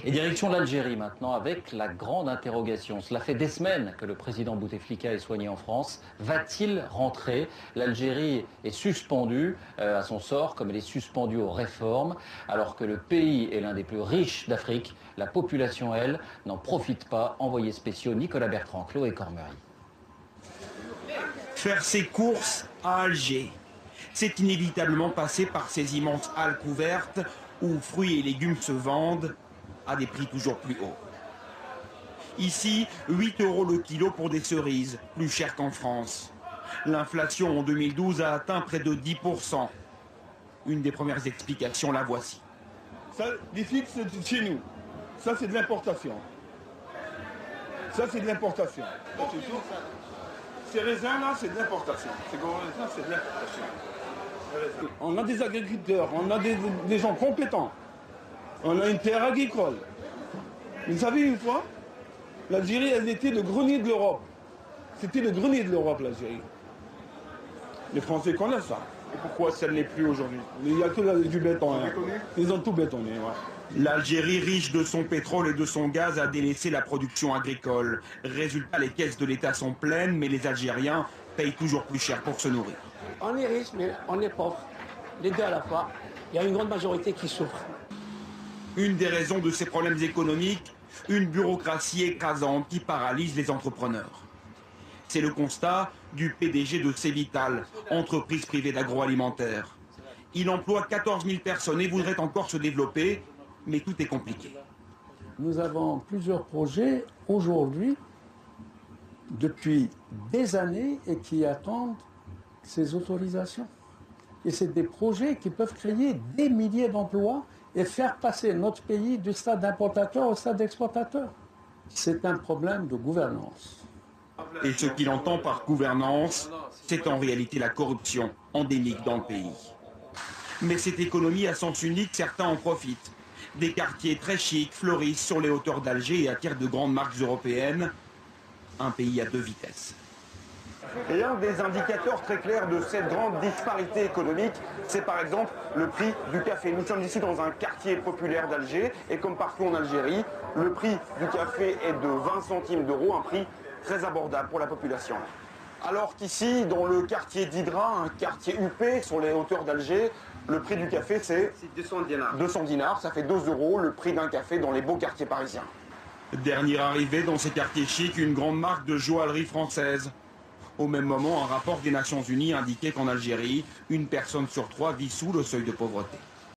Et direction l'Algérie maintenant avec la grande interrogation. Cela fait des semaines que le président Bouteflika est soigné en France. Va-t-il rentrer? L'Algérie est suspendue à son sort comme elle est suspendue aux réformes. Alors que le pays est l'un des plus riches d'Afrique, la population, elle, n'en profite pas. Envoyés spéciaux Nicolas Bertrand, Chloé Cormery. Faire ses courses à Alger, c'est inévitablement passer par ces immenses halles couvertes où fruits et légumes se vendent à des prix toujours plus hauts. Ici, 8 € le kilo pour des cerises, plus cher qu'en France. L'inflation en 2012 a atteint près de 10%. Une des premières explications, la voici. Ça, les fixes, c'est chez nous. Ça, c'est de l'importation. Ça, c'est de l'importation. Ces raisins-là, c'est de l'importation. Ces gros raisins, c'est de l'importation. On a des agriculteurs, on a des gens compétents. On a une terre agricole. Vous savez une fois, l'Algérie, elle était le grenier de l'Europe. C'était le grenier de l'Europe, l'Algérie. Les Français connaissent ça. Et pourquoi ça ne l'est plus aujourd'hui? Il n'y a que du béton. Hein. Ils ont tout bétonné. Ouais. L'Algérie, riche de son pétrole et de son gaz, a délaissé la production agricole. Résultat, les caisses de l'État sont pleines, mais les Algériens payent toujours plus cher pour se nourrir. On est riche, mais on est pauvre. Les deux à la fois. Il y a une grande majorité qui souffre. Une des raisons de ces problèmes économiques, une bureaucratie écrasante qui paralyse les entrepreneurs. C'est le constat du PDG de Cévital, entreprise privée d'agroalimentaire. Il emploie 14 000 personnes et voudrait encore se développer, mais tout est compliqué. Nous avons plusieurs projets aujourd'hui, depuis des années, et qui attendent ces autorisations. Et c'est des projets qui peuvent créer des milliers d'emplois et faire passer notre pays du stade d'importateur au stade d'exportateur. C'est un problème de gouvernance. Et ce qu'il entend par gouvernance, c'est en réalité la corruption endémique dans le pays. Mais cette économie à sens unique, certains en profitent. Des quartiers très chics fleurissent sur les hauteurs d'Alger et attirent de grandes marques européennes. Un pays à deux vitesses. Et un des indicateurs très clairs de cette grande disparité économique, c'est par exemple le prix du café. Nous sommes ici dans un quartier populaire d'Alger et comme partout en Algérie, le prix du café est de 20 centimes d'euros, un prix très abordable pour la population. Alors qu'ici, dans le quartier d'Hydra, un quartier huppé sur les hauteurs d'Alger, le prix du café c'est 200 dinars. 200 dinars, ça fait 2 € le prix d'un café dans les beaux quartiers parisiens. Dernière arrivée dans ces quartiers chics, une grande marque de joaillerie française. Au même moment, un rapport des Nations Unies indiquait qu'en Algérie, une personne sur 3 vit sous le seuil de pauvreté.